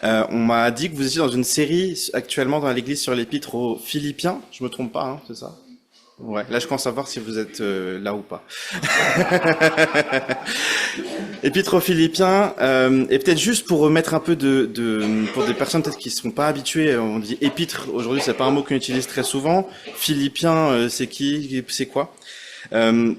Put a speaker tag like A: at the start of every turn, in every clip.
A: On m'a dit que vous étiez dans une série actuellement dans l'église sur l'épître aux Philippiens. Je me trompe pas, hein, c'est ça? Ouais, là je commence à voir si vous êtes là ou pas. Épître aux Philippiens, et peut-être juste pour remettre un peu pour des personnes peut-être qui ne sont pas habituées, on dit épître, aujourd'hui c'est pas un mot qu'on utilise très souvent. Philippiens, c'est qui, c'est quoi? Euh,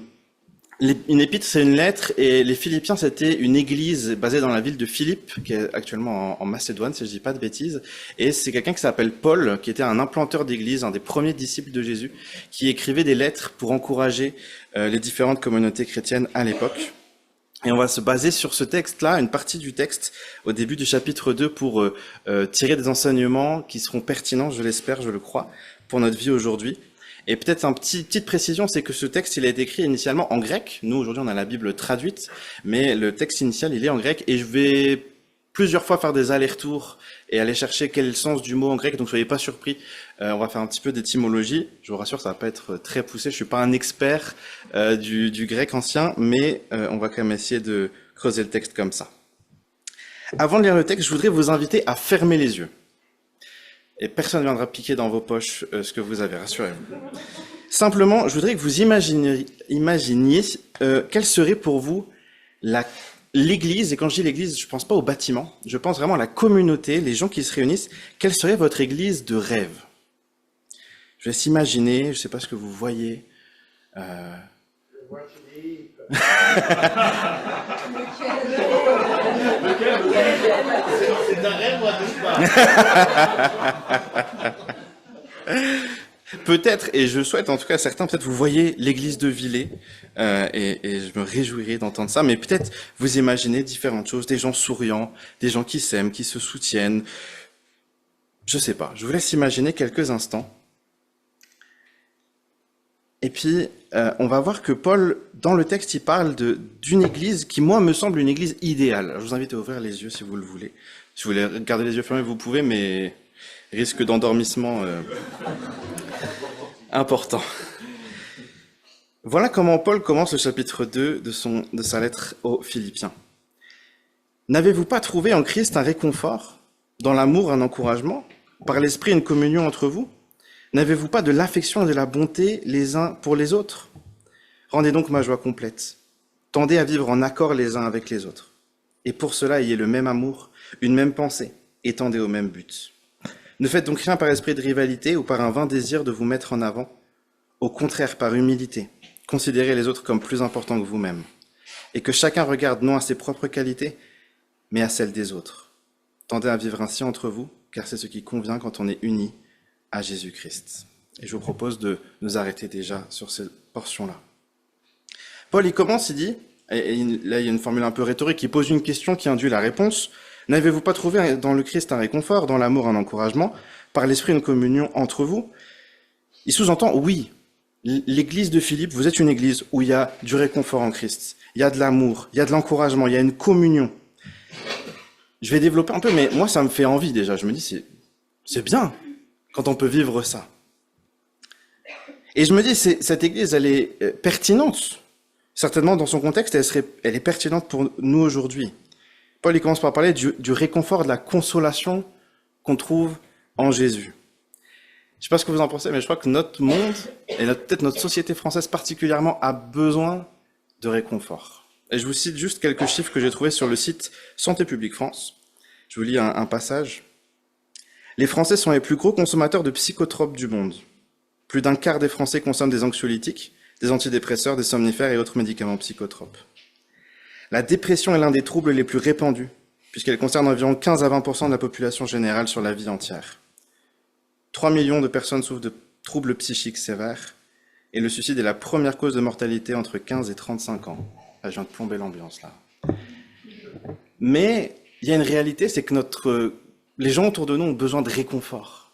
A: une épître, c'est une lettre, et les Philippiens, c'était une église basée dans la ville de Philippe, qui est actuellement en Macédoine, si je dis pas de bêtises. Et c'est quelqu'un qui s'appelle Paul, qui était un implanteur d'église, un des premiers disciples de Jésus, qui écrivait des lettres pour encourager les différentes communautés chrétiennes à l'époque. Et on va se baser sur ce texte-là, une partie du texte, au début du chapitre 2, pour tirer des enseignements qui seront pertinents, je l'espère, je le crois, pour notre vie aujourd'hui. Et peut-être petite précision, c'est que ce texte, il a été écrit initialement en grec. Nous, aujourd'hui, on a la Bible traduite, mais le texte initial, il est en grec. Et je vais plusieurs fois faire des allers-retours et aller chercher quel est le sens du mot en grec, donc soyez pas surpris. On va faire un petit peu d'étymologie. Je vous rassure, ça va pas être très poussé. Je suis pas un expert du grec ancien, mais on va quand même essayer de creuser le texte comme ça. Avant de lire le texte, je voudrais vous inviter à fermer les yeux. Et personne ne viendra piquer dans vos poches ce que vous avez, rassurez-vous. Simplement, je voudrais que vous imaginiez quelle serait pour vous l'église, et quand je dis l'église, je ne pense pas au bâtiment, je pense vraiment à la communauté, les gens qui se réunissent, quelle serait votre église de rêve? Je vais s'imaginer, je ne sais pas ce que vous voyez.
B: C'est un rêve, moi,
A: Peut-être, et je souhaite en tout cas certains, peut-être vous voyez l'église de Villers, et je me réjouirais d'entendre ça, mais peut-être vous imaginez différentes choses, des gens souriants, des gens qui s'aiment, qui se soutiennent. Je sais pas, je vous laisse imaginer quelques instants. Et puis, on va voir que Paul, dans le texte, il parle d'une église qui, moi, me semble une église idéale. Alors, je vous invite à ouvrir les yeux si vous le voulez. Si vous voulez garder les yeux fermés, vous pouvez, mais risque d'endormissement important. Voilà comment Paul commence le chapitre 2 de sa lettre aux Philippiens. N'avez-vous pas trouvé en Christ un réconfort, dans l'amour un encouragement, par l'esprit une communion entre vous? N'avez-vous pas de l'affection et de la bonté les uns pour les autres? Rendez donc ma joie complète. Tendez à vivre en accord les uns avec les autres. Et pour cela, ayez le même amour, une même pensée, et tendez au même but. Ne faites donc rien par esprit de rivalité ou par un vain désir de vous mettre en avant. Au contraire, par humilité, considérez les autres comme plus importants que vous-même. Et que chacun regarde non à ses propres qualités, mais à celles des autres. Tendez à vivre ainsi entre vous, car c'est ce qui convient quand on est unis à Jésus-Christ. Et je vous propose de nous arrêter déjà sur cette portion-là. Paul, il commence, il dit, et là il y a une formule un peu rhétorique, il pose une question qui induit la réponse. N'avez-vous pas trouvé dans le Christ un réconfort, dans l'amour un encouragement, par l'esprit une communion entre vous? Il sous-entend, oui, l'église de Philippe, vous êtes une église où il y a du réconfort en Christ, il y a de l'amour, il y a de l'encouragement, il y a une communion. Je vais développer un peu, mais moi ça me fait envie déjà, je me dis, c'est bien quand on peut vivre ça. Et je me dis, cette église, elle est pertinente. Certainement, dans son contexte, elle est pertinente pour nous aujourd'hui. Paul, il commence par parler du réconfort, de la consolation qu'on trouve en Jésus. Je sais pas ce que vous en pensez, mais je crois que notre monde, et peut-être notre société française particulièrement, a besoin de réconfort. Et je vous cite juste quelques chiffres que j'ai trouvés sur le site Santé publique France. Je vous lis un passage. Les Français sont les plus gros consommateurs de psychotropes du monde. Plus d'un quart des Français consomment des anxiolytiques, des antidépresseurs, des somnifères et autres médicaments psychotropes. La dépression est l'un des troubles les plus répandus, puisqu'elle concerne environ 15 à 20% de la population générale sur la vie entière. 3 millions de personnes souffrent de troubles psychiques sévères, et le suicide est la première cause de mortalité entre 15 et 35 ans. Là, je viens de plomber l'ambiance, là. Mais il y a une réalité, c'est que les gens autour de nous ont besoin de réconfort.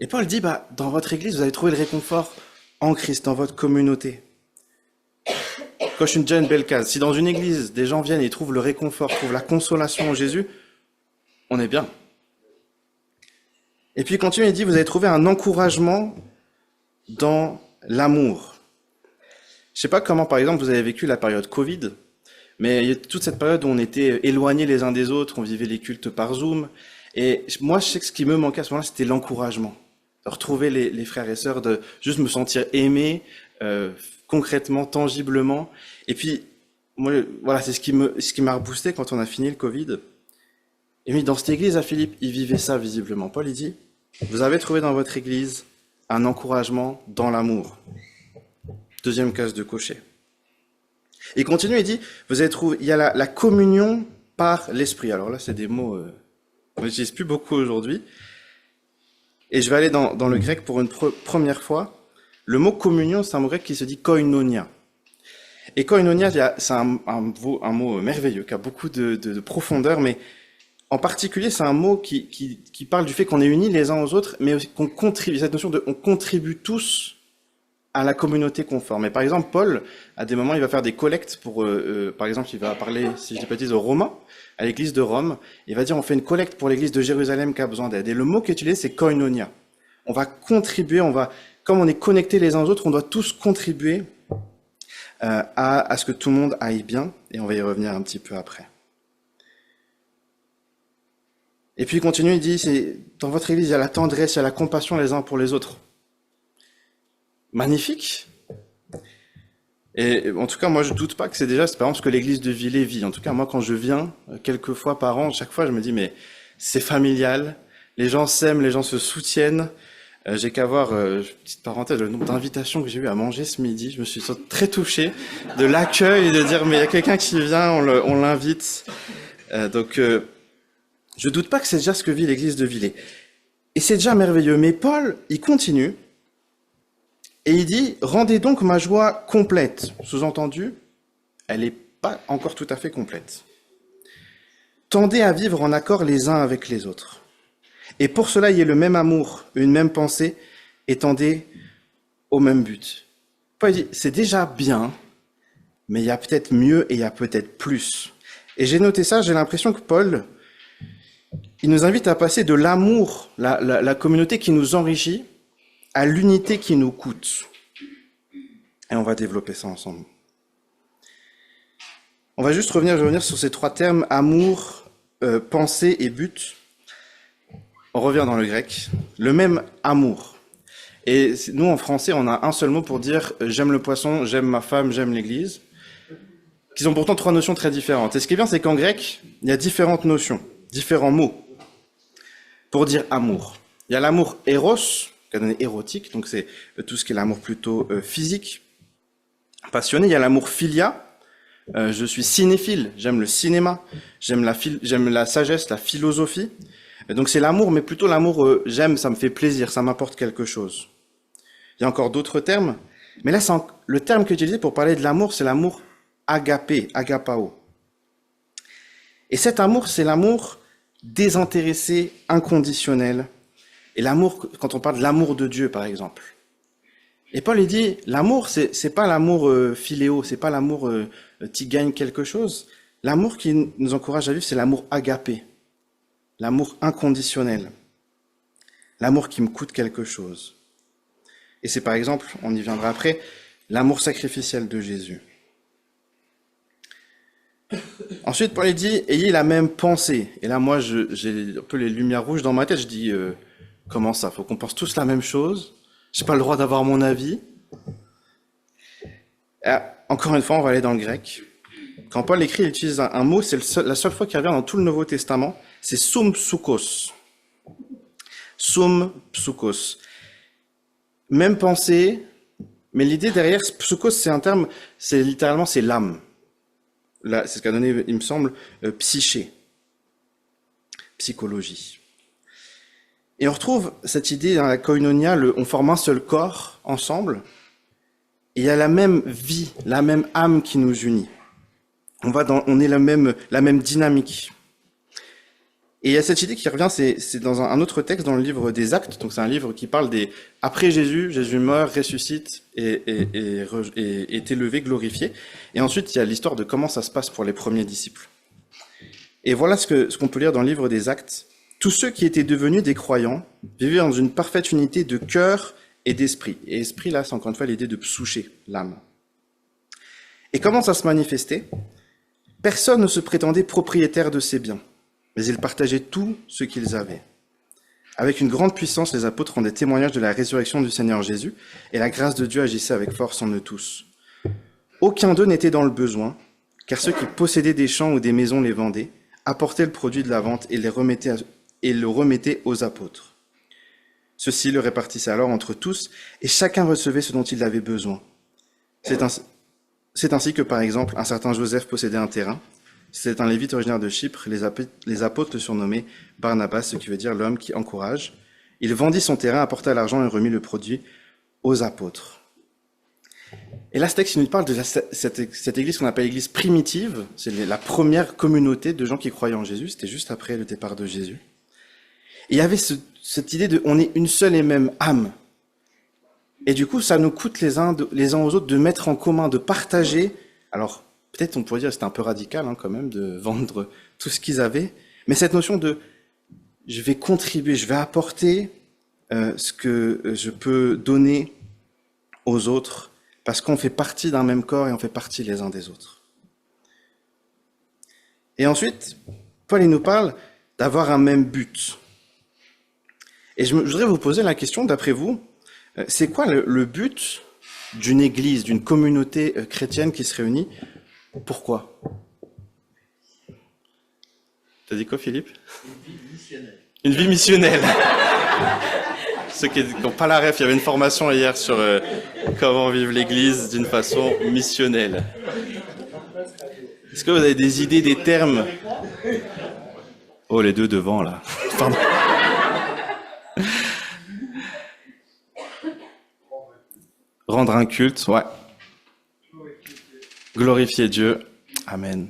A: Et Paul dit, dans votre église, vous allez trouver le réconfort en Christ, dans votre communauté. Coche déjà une belle case. Si dans une église, des gens viennent et trouvent le réconfort, trouvent la consolation en Jésus, on est bien. Et puis il continue, il dit, vous allez trouver un encouragement dans l'amour. Je sais pas comment, par exemple, vous avez vécu la période Covid, Mais il y a toute cette période où on était éloignés les uns des autres, on vivait les cultes par Zoom. Et moi, je sais que ce qui me manquait à ce moment-là, c'était l'encouragement. De retrouver les frères et sœurs, de juste me sentir aimé, concrètement, tangiblement. Et puis, moi, voilà, c'est ce qui m'a reboosté quand on a fini le Covid. Et oui, dans cette église à Philippe, ils vivaient ça visiblement. Paul, il dit, vous avez trouvé dans votre église un encouragement dans l'amour. Deuxième case de cocher. Il continue, il dit, vous avez trouvé, il y a la communion par l'esprit. Alors là, c'est des mots, on n'utilise plus beaucoup aujourd'hui. Et je vais aller dans le grec pour une première fois. Le mot communion, c'est un mot grec qui se dit koinonia. Et koinonia, c'est un mot merveilleux, qui a beaucoup de profondeur, mais en particulier, c'est un mot qui parle du fait qu'on est unis les uns aux autres, mais aussi qu'on contribue, cette notion de on contribue tous à la communauté qu'on forme. Et par exemple, Paul, à des moments, il va faire des collectes pour, par exemple, il va parler, si je dis pas de bêtises, aux Romains, à l'église de Rome. Il va dire, on fait une collecte pour l'église de Jérusalem qui a besoin d'aide. Et le mot qui est utilisé, c'est koinonia. On va contribuer, comme on est connectés les uns aux autres, on doit tous contribuer à ce que tout le monde aille bien. Et on va y revenir un petit peu après. Et puis il continue, il dit, dans votre église, il y a la tendresse, il y a la compassion les uns pour les autres. Magnifique. Et en tout cas, moi, je doute pas que c'est par exemple ce que l'église de Villers vit. En tout cas, moi, quand je viens, quelques fois par an, chaque fois, je me dis, mais c'est familial. Les gens s'aiment, les gens se soutiennent. J'ai qu'à voir, petite parenthèse, le nombre d'invitations que j'ai eu à manger ce midi. Je me suis très touché de l'accueil et de dire, mais il y a quelqu'un qui vient, on l'invite. Donc, je doute pas que c'est déjà ce que vit l'église de Villers. Et c'est déjà merveilleux. Mais Paul, il continue. Et il dit, rendez donc ma joie complète. Sous-entendu, elle n'est pas encore tout à fait complète. Tendez à vivre en accord les uns avec les autres. Et pour cela, il y ait le même amour, une même pensée, et tendez au même but. Paul dit, c'est déjà bien, mais il y a peut-être mieux et il y a peut-être plus. Et j'ai noté ça, j'ai l'impression que Paul, il nous invite à passer de l'amour, la communauté qui nous enrichit, à l'unité qui nous coûte. Et on va développer ça ensemble. Je vais revenir sur ces trois termes, amour, pensée et but. On revient dans le grec. Le même amour. Et nous, en français, on a un seul mot pour dire j'aime le poisson, j'aime ma femme, j'aime l'église, qui sont pourtant trois notions très différentes. Et ce qui est bien, c'est qu'en grec, il y a différentes notions, différents mots pour dire amour. Il y a l'amour eros, qui a donné érotique, donc c'est tout ce qui est l'amour plutôt physique, passionné. Il y a l'amour philia, je suis cinéphile, j'aime le cinéma, j'aime la sagesse, la philosophie. Donc c'est l'amour, mais plutôt l'amour j'aime, ça me fait plaisir, ça m'apporte quelque chose. Il y a encore d'autres termes, mais là le terme qui est utilisé pour parler de l'amour, c'est l'amour agapé, agapao. Et cet amour, c'est l'amour désintéressé, inconditionnel. Et l'amour, quand on parle de l'amour de Dieu, par exemple. Et Paul, il dit, l'amour, c'est pas l'amour philéo, c'est pas l'amour qui gagne quelque chose. L'amour qui nous encourage à vivre, c'est l'amour agapé. L'amour inconditionnel. L'amour qui me coûte quelque chose. Et c'est par exemple, on y viendra après, l'amour sacrificiel de Jésus. Ensuite, Paul dit, ayez la même pensée. Et là, moi, j'ai un peu les lumières rouges dans ma tête. Je dis, comment ça? Faut qu'on pense tous la même chose. J'ai pas le droit d'avoir mon avis. Encore une fois, on va aller dans le grec. Quand Paul écrit, il utilise un mot, c'est la seule fois qu'il revient dans tout le Nouveau Testament, c'est soum psukos. Soum psukos. Même pensée, mais l'idée derrière, psukos, c'est un terme, c'est littéralement, c'est l'âme. Là, c'est ce qu'a donné, il me semble, psyché. Psychologie. Et on retrouve cette idée dans la koinonia, on forme un seul corps ensemble, et il y a la même vie, la même âme qui nous unit. On est la même dynamique. Et il y a cette idée qui revient, c'est dans un autre texte dans le livre des Actes, donc c'est un livre qui parle après Jésus meurt, ressuscite et est élevé, glorifié. Et ensuite, il y a l'histoire de comment ça se passe pour les premiers disciples. Et voilà ce qu'on peut lire dans le livre des Actes. Tous ceux qui étaient devenus des croyants vivaient dans une parfaite unité de cœur et d'esprit. Et esprit, là, c'est encore une fois l'idée de psouché, l'âme. Et comment ça se manifestait? Personne ne se prétendait propriétaire de ses biens, mais ils partageaient tout ce qu'ils avaient. Avec une grande puissance, les apôtres rendaient témoignage de la résurrection du Seigneur Jésus, et la grâce de Dieu agissait avec force en eux tous. Aucun d'eux n'était dans le besoin, car ceux qui possédaient des champs ou des maisons les vendaient, apportaient le produit de la vente et le remettaient aux apôtres. Ceux-ci le répartissaient alors entre tous, et chacun recevait ce dont il avait besoin. C'est ainsi que, par exemple, un certain Joseph possédait un terrain. C'était un Lévite originaire de Chypre. Les apôtres le surnommaient Barnabas, ce qui veut dire l'homme qui encourage. Il vendit son terrain, apporta l'argent et remit le produit aux apôtres. Et là, ce texte nous parle de cette église qu'on appelle l'église primitive. C'est la première communauté de gens qui croyaient en Jésus. C'était juste après le départ de Jésus. Et il y avait cette idée de on est une seule et même âme. Et du coup, ça nous coûte les uns aux autres de mettre en commun, de partager. Alors, peut-être on pourrait dire que c'était un peu radical quand même de vendre tout ce qu'ils avaient. Mais cette notion de je vais contribuer, je vais apporter ce que je peux donner aux autres parce qu'on fait partie d'un même corps et on fait partie les uns des autres. Et ensuite, Paul il nous parle d'avoir un même but. Et je voudrais vous poser la question, d'après vous, c'est quoi le but d'une église, d'une communauté chrétienne qui se réunit? Pourquoi? T'as dit quoi, Philippe?
B: Une vie missionnelle.
A: Une vie missionnelle. Ceux qui n'ont pas la ref, il y avait une formation hier sur comment vivre l'église d'une façon missionnelle. Est-ce que vous avez des idées, des termes? Oh, les deux devant, là. Pardon. Rendre un culte, ouais. Glorifier Dieu. Amen.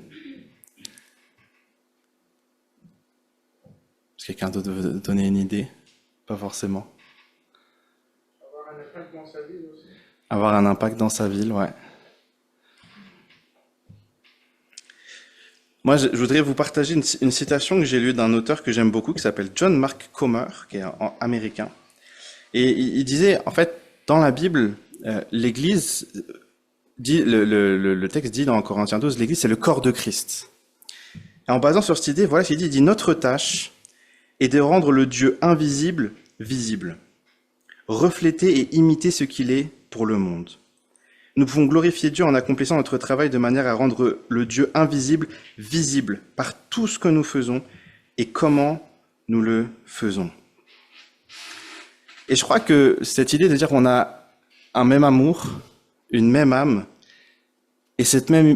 A: Est-ce que quelqu'un d'autre veut donner une idée? Pas forcément.
B: Avoir un impact dans sa ville aussi.
A: Avoir un impact dans sa ville, ouais. Moi, je voudrais vous partager une citation que j'ai lue d'un auteur que j'aime beaucoup, qui s'appelle John Mark Comer, qui est américain. Et il disait, en fait, dans la Bible, l'Église, dit, le texte dit dans Corinthiens 12, l'Église c'est le corps de Christ. Et en basant sur cette idée, voilà ce qu'il dit, il dit notre tâche est de rendre le Dieu invisible visible, refléter et imiter ce qu'il est pour le monde. Nous pouvons glorifier Dieu en accomplissant notre travail de manière à rendre le Dieu invisible visible par tout ce que nous faisons et comment nous le faisons. Et je crois que cette idée de dire qu'on a un même amour, une même âme, et ce même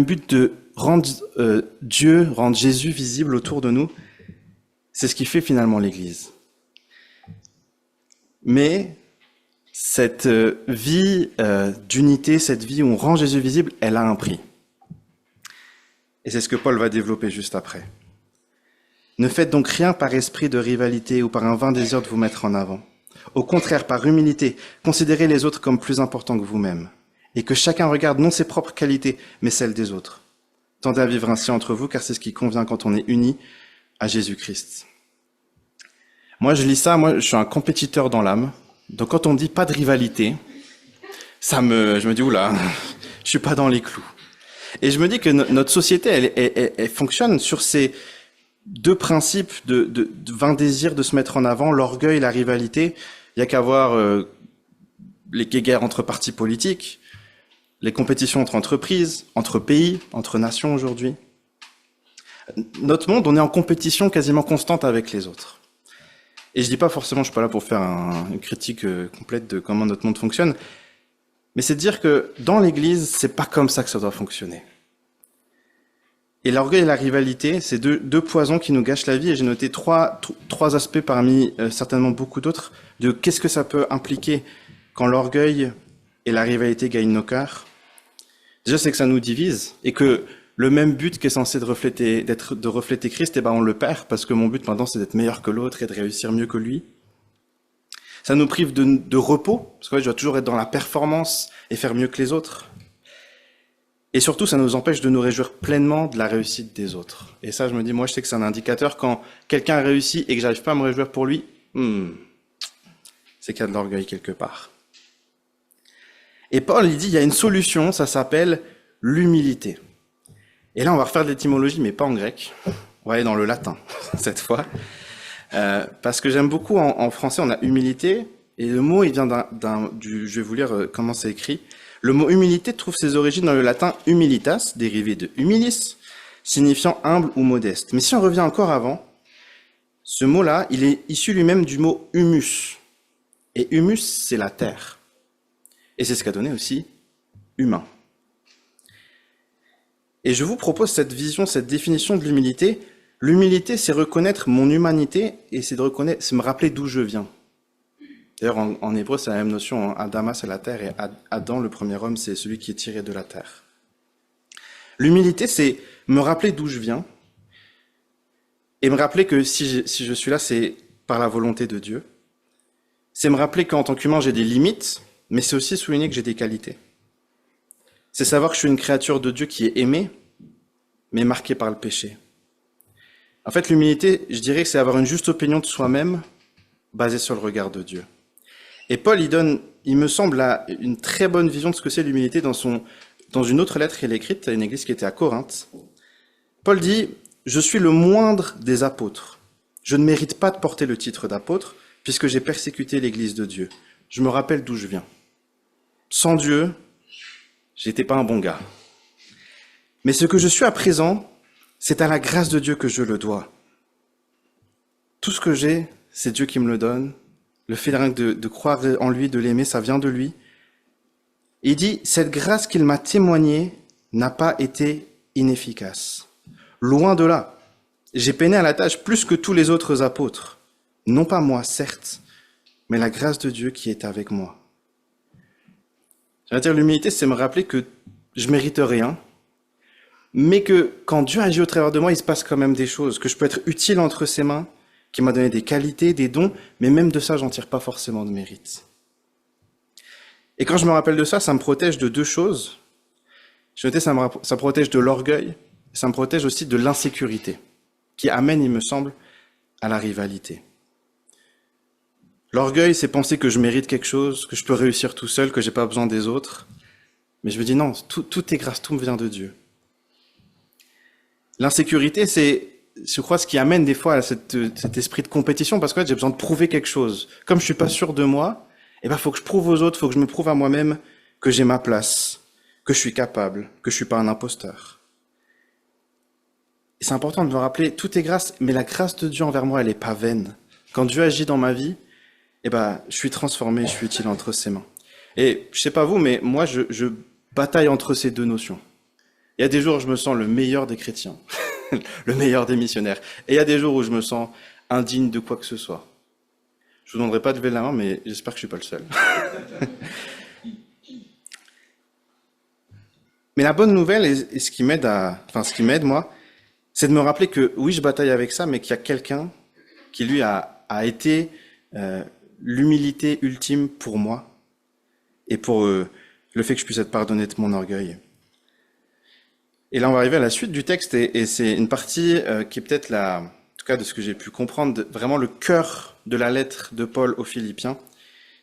A: but de rendre Dieu, rendre Jésus visible autour de nous, c'est ce qui fait finalement l'Église. Mais cette vie d'unité, cette vie où on rend Jésus visible, elle a un prix. Et c'est ce que Paul va développer juste après. Ne faites donc rien par esprit de rivalité ou par un vain désir de vous mettre en avant. Au contraire, par humilité, considérez les autres comme plus importants que vous-même, et que chacun regarde non ses propres qualités, mais celles des autres. Tendez à vivre ainsi entre vous, car c'est ce qui convient quand on est unis à Jésus-Christ. Moi, je lis ça, je suis un compétiteur dans l'âme, donc quand on dit pas de rivalité, je me dis, oula, je suis pas dans les clous. Et je me dis que notre société, elle fonctionne sur ces deux principes de vain désir de se mettre en avant, l'orgueil, la rivalité. Il y a qu'à voir les guerres entre partis politiques, les compétitions entre entreprises, entre pays, entre nations aujourd'hui. Notre monde, on est en compétition quasiment constante avec les autres. Et je dis pas forcément, je suis pas là pour faire une critique complète de comment notre monde fonctionne, mais c'est de dire que dans l'Église, c'est pas comme ça que ça doit fonctionner. Et l'orgueil et la rivalité, c'est deux poisons qui nous gâchent la vie, et j'ai noté trois aspects parmi certainement beaucoup d'autres de qu'est-ce que ça peut impliquer quand l'orgueil et la rivalité gagnent nos cœurs. Déjà, c'est que ça nous divise, et que le même but qui est censé de refléter Christ, on le perd, parce que mon but maintenant, c'est d'être meilleur que l'autre et de réussir mieux que lui. Ça nous prive de repos, parce que je dois toujours être dans la performance et faire mieux que les autres. Et surtout, ça nous empêche de nous réjouir pleinement de la réussite des autres. Et ça, je me dis, moi, je sais que c'est un indicateur quand quelqu'un réussit et que j'arrive pas à me réjouir pour lui, c'est qu'il y a de l'orgueil quelque part. Et Paul, il dit, il y a une solution, ça s'appelle l'humilité. Et là, on va refaire de l'étymologie, mais pas en grec. On va aller dans le latin, cette fois. Parce que j'aime beaucoup, en français, on a humilité, et le mot, il vient je vais vous lire comment c'est écrit. Le mot humilité trouve ses origines dans le latin humilitas, dérivé de humilis, signifiant humble ou modeste. Mais si on revient encore avant, ce mot-là, il est issu lui-même du mot humus. Et humus, c'est la terre. Et c'est ce qu'a donné aussi humain. Et je vous propose cette vision, cette définition de l'humilité. L'humilité, c'est reconnaître mon humanité et c'est me rappeler d'où je viens. D'ailleurs, en hébreu, c'est la même notion. Adama, c'est la terre, et Adam, le premier homme, c'est celui qui est tiré de la terre. L'humilité, c'est me rappeler d'où je viens et me rappeler que si je suis là, c'est par la volonté de Dieu. C'est me rappeler qu'en tant qu'humain, j'ai des limites, mais c'est aussi souligner que j'ai des qualités. C'est savoir que je suis une créature de Dieu qui est aimée, mais marquée par le péché. En fait, l'humilité, je dirais que c'est avoir une juste opinion de soi-même, basée sur le regard de Dieu. Et Paul, il me semble, une très bonne vision de ce que c'est l'humilité dans une autre lettre qu'il a écrite à une église qui était à Corinthe. Paul dit « Je suis le moindre des apôtres. Je ne mérite pas de porter le titre d'apôtre, puisque j'ai persécuté l'église de Dieu. Je me rappelle d'où je viens. Sans Dieu, j'étais pas un bon gars. Mais ce que je suis à présent, c'est à la grâce de Dieu que je le dois. Tout ce que j'ai, c'est Dieu qui me le donne. Le fait de croire en lui, de l'aimer, ça vient de lui. Il dit, cette grâce qu'il m'a témoignée n'a pas été inefficace. Loin de là. J'ai peiné à la tâche plus que tous les autres apôtres. Non pas moi, certes, mais la grâce de Dieu qui est avec moi. C'est-à-dire, l'humilité, c'est me rappeler que je mérite rien, mais que quand Dieu agit au travers de moi, il se passe quand même des choses, que je peux être utile entre ses mains, qui m'a donné des qualités, des dons, mais même de ça, j'en tire pas forcément de mérite. Et quand je me rappelle de ça, ça me protège de deux choses. Je notais, ça me protège de l'orgueil, ça me protège aussi de l'insécurité, qui amène, il me semble, à la rivalité. L'orgueil, c'est penser que je mérite quelque chose, que je peux réussir tout seul, que j'ai pas besoin des autres. Mais je me dis non, tout est grâce, tout me vient de Dieu. L'insécurité, c'est, je crois, ce qui amène des fois à cet esprit de compétition, parce que j'ai besoin de prouver quelque chose. Comme je suis pas sûr de moi, faut que je prouve aux autres, faut que je me prouve à moi-même que j'ai ma place, que je suis capable, que je suis pas un imposteur. Et c'est important de me rappeler, tout est grâce, mais la grâce de Dieu envers moi, elle est pas vaine. Quand Dieu agit dans ma vie, je suis transformé, je suis utile entre ses mains. Et je sais pas vous, mais moi, je bataille entre ces deux notions. Il y a des jours où je me sens le meilleur des chrétiens, le meilleur des missionnaires. Et il y a des jours où je me sens indigne de quoi que ce soit. Je vous demanderai pas de lever la main, mais j'espère que je suis pas le seul. Mais la bonne nouvelle, et ce qui m'aide moi, c'est de me rappeler que oui, je bataille avec ça, mais qu'il y a quelqu'un qui lui a été l'humilité ultime pour moi et pour le fait que je puisse être pardonné de mon orgueil. Et là, on va arriver à la suite du texte et c'est une partie qui est peut-être en tout cas de ce que j'ai pu comprendre, vraiment le cœur de la lettre de Paul aux Philippiens.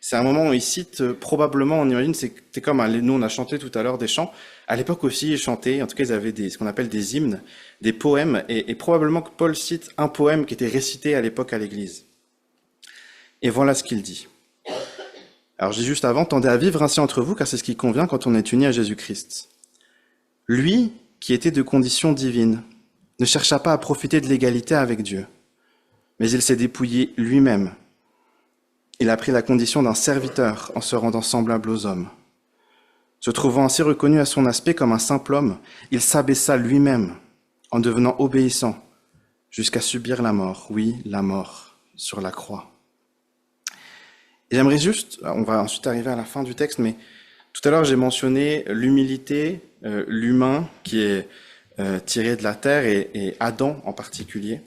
A: C'est un moment où il cite probablement, on imagine, c'est comme nous on a chanté tout à l'heure des chants. À l'époque aussi, ils chantaient, en tout cas ils avaient ce qu'on appelle des hymnes, des poèmes, et probablement que Paul cite un poème qui était récité à l'époque à l'église. Et voilà ce qu'il dit. Alors j'ai juste avant, tendez à vivre ainsi entre vous, car c'est ce qui convient quand on est uni à Jésus-Christ. Lui, qui était de condition divine, ne chercha pas à profiter de l'égalité avec Dieu, mais il s'est dépouillé lui-même. Il a pris la condition d'un serviteur en se rendant semblable aux hommes. Se trouvant ainsi reconnu à son aspect comme un simple homme, il s'abaissa lui-même en devenant obéissant jusqu'à subir la mort, oui, la mort sur la croix. Et j'aimerais juste, on va ensuite arriver à la fin du texte, mais tout à l'heure j'ai mentionné l'humilité, l'humain qui est tiré de la terre et Adam en particulier.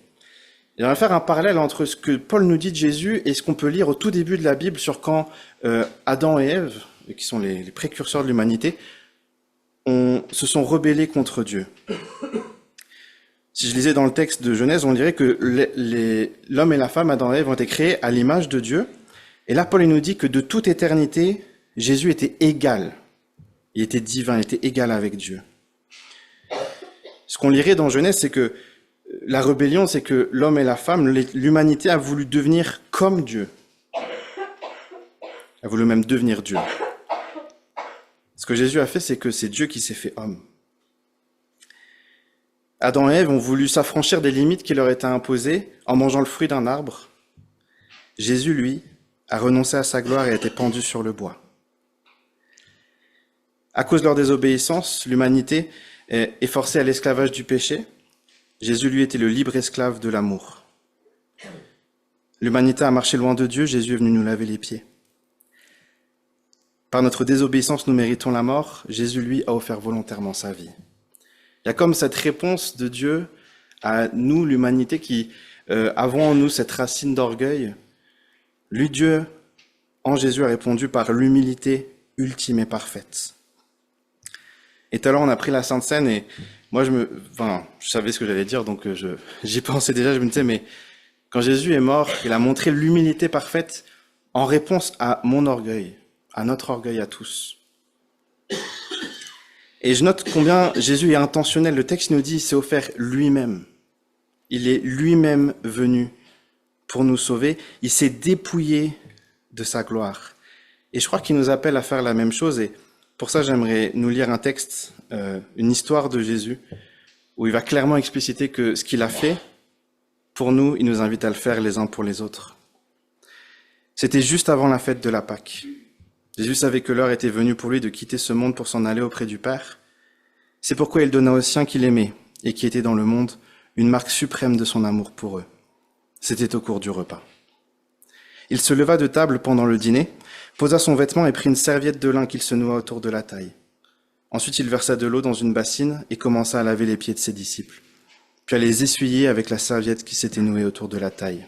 A: Et on va faire un parallèle entre ce que Paul nous dit de Jésus et ce qu'on peut lire au tout début de la Bible sur quand Adam et Ève, qui sont les précurseurs de l'humanité, se sont rebellés contre Dieu. Si je lisais dans le texte de Genèse, on dirait que l'homme et la femme, Adam et Ève, ont été créés à l'image de Dieu. Et là, Paul nous dit que de toute éternité, Jésus était égal. Il était divin, il était égal avec Dieu. Ce qu'on lirait dans Genèse, c'est que la rébellion, c'est que l'homme et la femme, l'humanité a voulu devenir comme Dieu. A voulu même devenir Dieu. Ce que Jésus a fait, c'est que c'est Dieu qui s'est fait homme. Adam et Ève ont voulu s'affranchir des limites qui leur étaient imposées en mangeant le fruit d'un arbre. Jésus, lui, a renoncé à sa gloire et a été pendu sur le bois. À cause de leur désobéissance, l'humanité est forcée à l'esclavage du péché. Jésus, lui, était le libre esclave de l'amour. L'humanité a marché loin de Dieu, Jésus est venu nous laver les pieds. Par notre désobéissance, nous méritons la mort. Jésus, lui, a offert volontairement sa vie. Il y a comme cette réponse de Dieu à nous, l'humanité, qui avons en nous cette racine d'orgueil. Lui, Dieu, en Jésus, a répondu par l'humilité ultime et parfaite. Et tout à l'heure, on a pris la Sainte Seine et moi, je savais ce que j'allais dire, donc j'y pensais déjà. Je me disais, mais quand Jésus est mort, il a montré l'humilité parfaite en réponse à mon orgueil, à notre orgueil à tous. Et je note combien Jésus est intentionnel. Le texte nous dit, il s'est offert lui-même. Il est lui-même venu pour nous sauver. Il s'est dépouillé de sa gloire. Et je crois qu'il nous appelle à faire la même chose. Et pour ça, j'aimerais nous lire un texte, une histoire de Jésus, où il va clairement expliciter que ce qu'il a fait, pour nous, il nous invite à le faire les uns pour les autres. C'était juste avant la fête de la Pâque. Jésus savait que l'heure était venue pour lui de quitter ce monde pour s'en aller auprès du Père. C'est pourquoi il donna aux siens qu'il aimait et qui étaient dans le monde une marque suprême de son amour pour eux. C'était au cours du repas. Il se leva de table pendant le dîner, posa son vêtement et prit une serviette de lin qu'il se noua autour de la taille. Ensuite, il versa de l'eau dans une bassine et commença à laver les pieds de ses disciples, puis à les essuyer avec la serviette qui s'était nouée autour de la taille.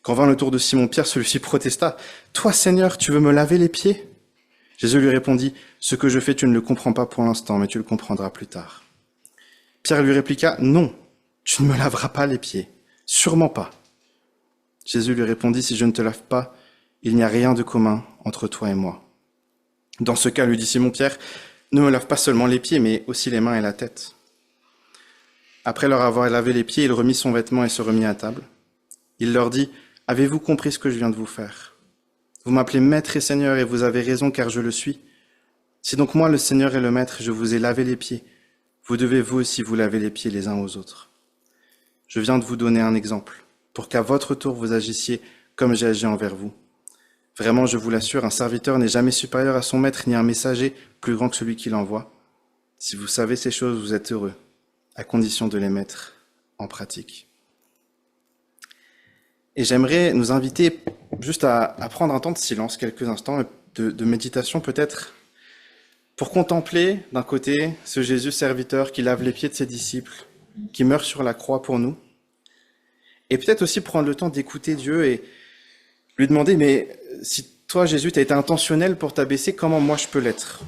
A: Quand vint le tour de Simon-Pierre, celui-ci protesta. « Toi, Seigneur, tu veux me laver les pieds ?» Jésus lui répondit, « Ce que je fais, tu ne le comprends pas pour l'instant, mais tu le comprendras plus tard. » Pierre lui répliqua, « Non, tu ne me laveras pas les pieds, sûrement pas. » Jésus lui répondit, « Si je ne te lave pas, il n'y a rien de commun entre toi et moi. » Dans ce cas, lui dit Simon-Pierre, « Ne me lave pas seulement les pieds, mais aussi les mains et la tête. » Après leur avoir lavé les pieds, il remit son vêtement et se remit à table. Il leur dit, « Avez-vous compris ce que je viens de vous faire ? Vous m'appelez Maître et Seigneur et vous avez raison car je le suis. Si donc moi, le Seigneur et le Maître, je vous ai lavé les pieds, vous devez vous aussi vous laver les pieds les uns aux autres. Je viens de vous donner un exemple, pour qu'à votre tour vous agissiez comme j'ai agi envers vous. Vraiment, je vous l'assure, un serviteur n'est jamais supérieur à son maître, ni un messager plus grand que celui qui l'envoie. Si vous savez ces choses, vous êtes heureux, à condition de les mettre en pratique. » Et j'aimerais nous inviter juste à prendre un temps de silence, quelques instants de méditation peut-être, pour contempler d'un côté ce Jésus serviteur qui lave les pieds de ses disciples, qui meurt sur la croix pour nous, et peut-être aussi prendre le temps d'écouter Dieu et lui demander, mais si toi Jésus, tu as été intentionnel pour t'abaisser, comment moi je peux l'être ?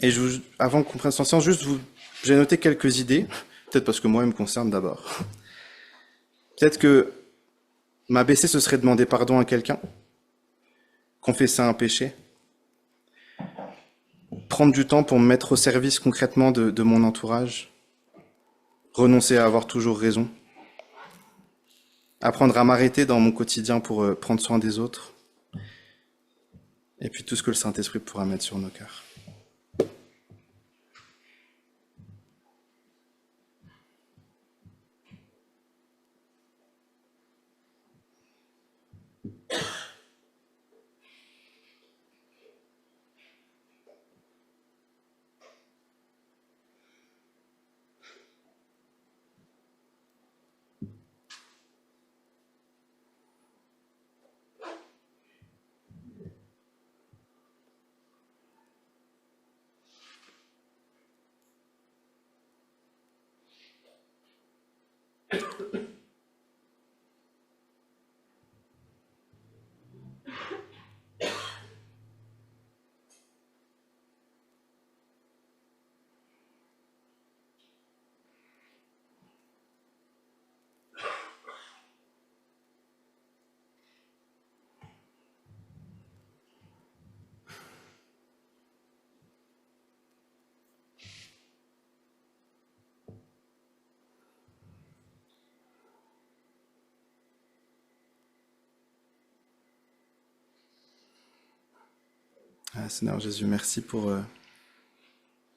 A: Et avant qu'on prenne son sens, j'ai noté quelques idées, peut-être parce que moi, elles me concernent d'abord. Peut-être que m'abaisser, ce serait demander pardon à quelqu'un, confesser un péché, prendre du temps pour me mettre au service concrètement de mon entourage, renoncer à avoir toujours raison, apprendre à m'arrêter dans mon quotidien pour prendre soin des autres, et puis tout ce que le Saint-Esprit pourra mettre sur nos cœurs. Ah, Seigneur Jésus, merci pour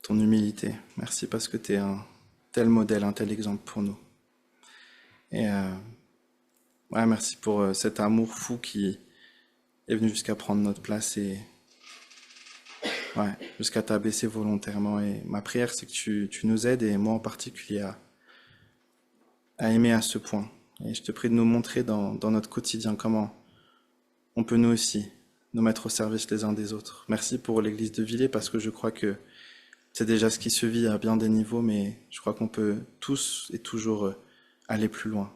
A: ton humilité. Merci parce que tu es un tel modèle, un tel exemple pour nous. Et ouais, merci pour cet amour fou qui est venu jusqu'à prendre notre place et ouais, jusqu'à t'abaisser volontairement. Et ma prière, c'est que tu nous aides, et moi en particulier, à aimer à ce point. Et je te prie de nous montrer dans notre quotidien comment on peut nous aussi nous mettre au service les uns des autres. Merci pour l'église de Villers, parce que je crois que c'est déjà ce qui se vit à bien des niveaux, mais je crois qu'on peut tous et toujours aller plus loin.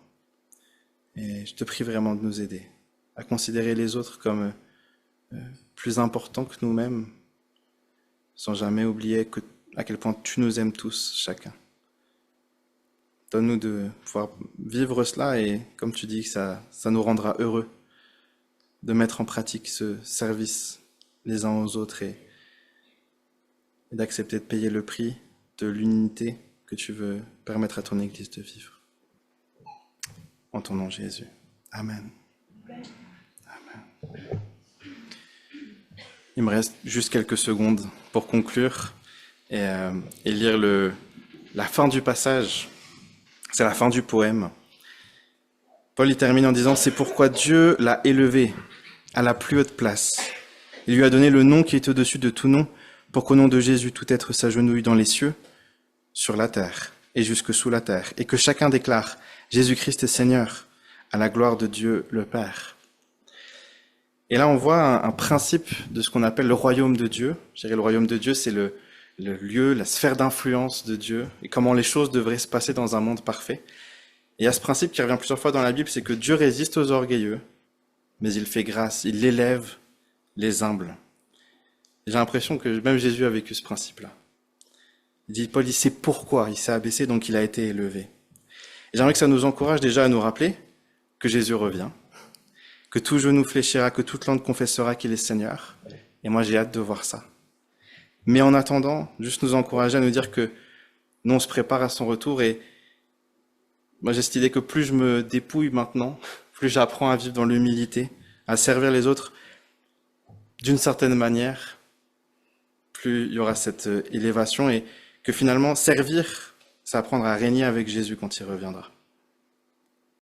A: Et je te prie vraiment de nous aider à considérer les autres comme plus importants que nous-mêmes, sans jamais oublier à quel point tu nous aimes tous, chacun. Donne-nous de pouvoir vivre cela, et comme tu dis, ça nous rendra heureux de mettre en pratique ce service les uns aux autres et d'accepter de payer le prix de l'unité que tu veux permettre à ton Église de vivre. En ton nom, Jésus. Amen. Amen. Il me reste juste quelques secondes pour conclure et lire la fin du passage. C'est la fin du poème. Paul y termine en disant « C'est pourquoi Dieu l'a élevé à la plus haute place. Il lui a donné le nom qui est au-dessus de tout nom, pour qu'au nom de Jésus, tout être s'agenouille dans les cieux, sur la terre et jusque sous la terre, et que chacun déclare « Jésus-Christ est Seigneur, à la gloire de Dieu le Père ». Et là, on voit un principe de ce qu'on appelle le royaume de Dieu. Je dirais le royaume de Dieu, c'est le lieu, la sphère d'influence de Dieu, et comment les choses devraient se passer dans un monde parfait. Et il y a ce principe qui revient plusieurs fois dans la Bible, c'est que Dieu résiste aux orgueilleux, mais il fait grâce, il élève les humbles. Et j'ai l'impression que même Jésus a vécu ce principe-là. Paul dit, c'est pourquoi il s'est abaissé, donc il a été élevé. Et j'aimerais que ça nous encourage déjà à nous rappeler que Jésus revient, que tout genou fléchira, que toute langue confessera qu'il est Seigneur. Et moi, j'ai hâte de voir ça. Mais en attendant, juste nous encourager à nous dire que nous, on se prépare à son retour. Et moi, j'ai cette idée que plus je me dépouille maintenant, plus j'apprends à vivre dans l'humilité, à servir les autres d'une certaine manière, plus il y aura cette élévation, et que finalement, servir, c'est apprendre à régner avec Jésus quand il reviendra.